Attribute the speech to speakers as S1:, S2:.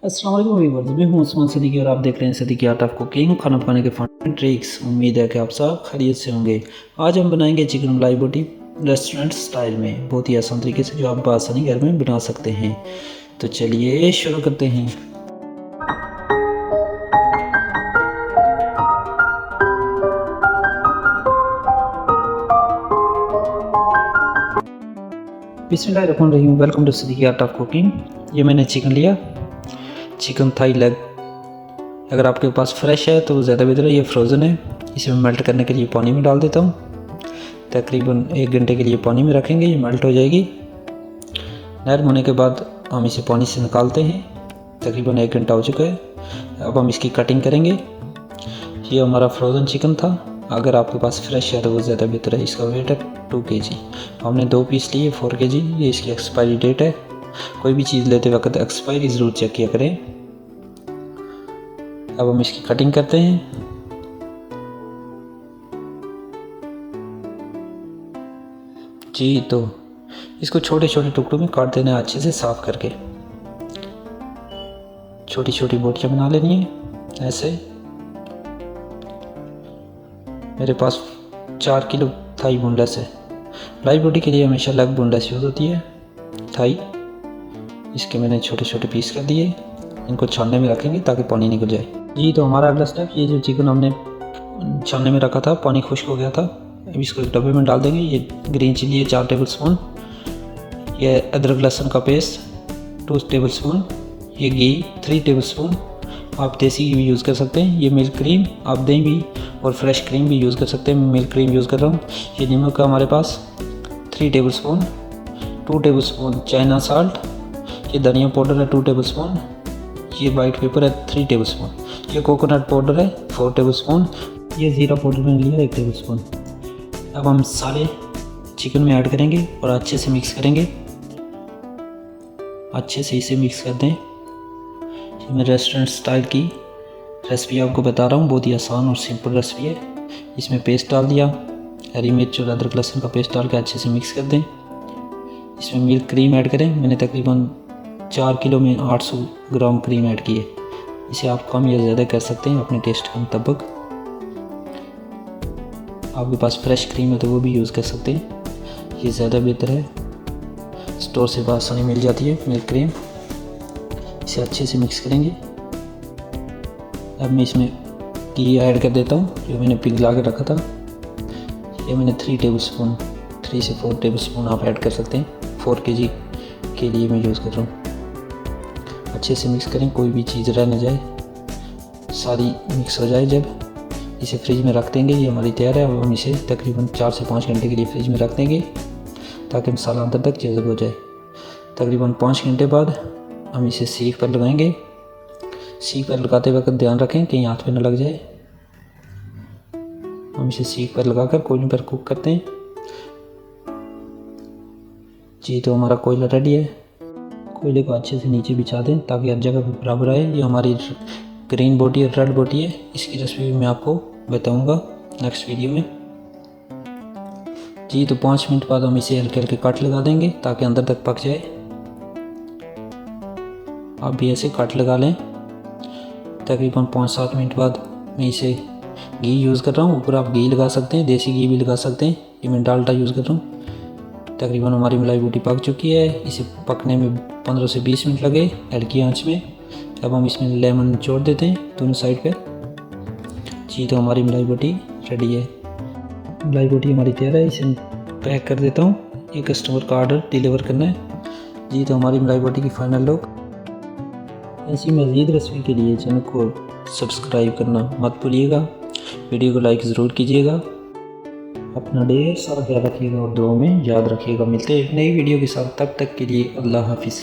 S1: अस्सलाम वालेकुम व्यूअर्स, मैं हूं उस्मान सिद्दीकी और आप देख रहे हैं सिद्दीकी आर्ट ऑफ कुकिंग, खाना पकाने के फन एंड ट्रिक्स। उम्मीद है कि आप सब खैरियत से होंगे। आज हम बनाएंगे चिकन मलाई बोटी रेस्टोरेंट स्टाइल में, बहुत ही आसान तरीके से, जो आप आसानी घर में बना सकते हैं। तो चलिए शुरू करते हैं। बिस्मिल्लाहिर्रहमानिर्रहीम। Welcome to Siddiqui art of cooking. ये मैंने चिकन लिया, चिकन थाई लेग। अगर आपके पास फ्रेश है तो ज़्यादा बेहतर है, ये फ्रोज़न है। इसे मैं मेल्ट करने के लिए पानी में डाल देता हूँ। तकरीबन 1 घंटे के लिए पानी में रखेंगे, ये मेल्ट हो जाएगी। नरम होने के बाद हम इसे पानी से निकालते हैं। तकरीबन 1 घंटा हो चुका है। अब हम इसकी कटिंग करेंगे। ये हमारा फ्रोज़न चिकन था। अगर आपके पास फ्रेश है तो वो ज़्यादा बेहतर है। इसका वेट है 2 kg। हमने 2 पीस लिए 4 kg। ये इसकी एक्सपायरी डेट है। कोई भी चीज़ लेते वक्त एक्सपायरी ज़रूर चेक किया करें। अब हम इसकी कटिंग करते हैं। जी, तो इसको छोटे छोटे टुकड़ों में काट देना है, अच्छे से साफ करके। छोटी छोटी बोटियां बना लेनी है ऐसे। मेरे पास 4 किलो थाई बोनलेस है। लाई बोटी के लिए हमेशा लेग बोनलेस यूज़ होती है। थाई इसके मैंने छोटे छोटे पीस कर दिए। इनको छानने में रखेंगे ताकि पानी निकल जाए। जी, तो हमारा अगला स्टेप, ये जो चिकन हमने छानने में रखा था, पानी खुश्क हो गया था। अब इसको एक डब्बे में डाल देंगे। ये ग्रीन चिली है 4 टेबल स्पून। ये अदरक लहसुन का पेस्ट 2 टेबल स्पून। ये घी 3 टेबल स्पून। आप देसी घी भी यूज़ कर सकते हैं। ये मिल्क क्रीम, आप दही भी और फ्रेश क्रीम भी यूज़ कर सकते हैं। मैं मिल्क क्रीम यूज़ कर रहा हूँ। ये नमक का हमारे पास 3 table spoon. 2 table spoon China salt. ये धनिया पाउडर है 2 टेबल स्पून। ये वाइट पेपर है 3 टेबल स्पून। ये कोकोनट पाउडर है 4 टेबल स्पून। ये ज़ीरा पाउडर मैंने लिया 1 टेबल स्पून। अब हम सारे चिकन में ऐड करेंगे और अच्छे से मिक्स करेंगे। अच्छे से इसे मिक्स कर दें। ये मैं रेस्टोरेंट स्टाइल की रेसिपी आपको बता रहा हूँ, बहुत ही आसान और सिंपल रेसिपी है। इसमें पेस्ट डाल दिया, हरी मिर्च और अदरक लहसुन का पेस्ट डाल के अच्छे से मिक्स कर दें। इसमें मिल्क क्रीम ऐड करें। मैंने तकरीबन 4 किलो में 800 ग्राम क्रीम ऐड की है। इसे आप कम या ज़्यादा कर सकते हैं अपने टेस्ट के मुताबिक। आपके पास फ्रेश क्रीम है तो वो भी यूज़ कर सकते हैं, ये ज़्यादा बेहतर है। स्टोर से आसानी मिल जाती है मिल्क क्रीम। इसे अच्छे से मिक्स करेंगे। अब मैं इसमें घी ऐड कर देता हूँ, जो मैंने पिघला के रखा था। ये मैंने 3 टेबल स्पून, 3 से 4 टेबल स्पून आप ऐड कर सकते हैं। 4 kg के लिए मैं यूज़ कर रहा हूँ। अच्छे से मिक्स करें, कोई भी चीज़ रह न जाए, सारी मिक्स हो जाए। जब इसे फ्रिज में रख देंगे, ये हमारी तैयार है। अब हम इसे तकरीबन 4 से 5 घंटे के लिए फ्रिज में रख देंगे ताकि मसाला अंदर तक जज़ब हो जाए। तकरीबन 5 घंटे बाद हम इसे सीख पर लगाएंगे। सीख पर लगाते वक्त ध्यान रखें कहीं हाथ पे न लग जाए। हम इसे सीख पर लगाकर कोयले पर कुक करते हैं। जी, तो हमारा कोयला रेडी है। कोयले को अच्छे से नीचे बिछा दें ताकि हर जगह पर बराबर आए। ये हमारी ग्रीन बोटी और रेड बोटी है। इसकी रेसिपी मैं आपको बताऊंगा नेक्स्ट वीडियो में। जी, तो 5 मिनट बाद हम इसे हल्के हल्के कट लगा देंगे ताकि अंदर तक पक जाए। आप भी ऐसे कट लगा लें। तकरीबन 5-7 मिनट बाद मैं इसे घी यूज़ कर रहा हूँ। ऊपर आप घी लगा सकते हैं, देसी घी भी लगा सकते हैं। ये मैं डालडा यूज़ कर रहा हूँ। तकरीबन हमारी मलाई बोटी पक चुकी है। इसे पकने में 15 से 20 मिनट लगे हल्की आंच में। अब हम इसमें लेमन निचोड़ देते हैं दोनों साइड पे। जी, तो हमारी मलाई बोटी रेडी है। मलाई बोटी हमारी तैयार है। इसे पैक कर देता हूँ। ये कस्टमर का ऑर्डर डिलीवर करना है। जी, तो हमारी मलाई बोटी की फाइनल लुक। ऐसी मज़ीद रेसिपी के लिए चैनल को सब्सक्राइब करना मत भूलिएगा। वीडियो को लाइक ज़रूर कीजिएगा। अपना ढेर सारा ख्याल रखिएगा और दुआ में याद रखिएगा। मिलते हैं एक नई वीडियो के साथ, तब तक के लिए अल्लाह हाफिज़।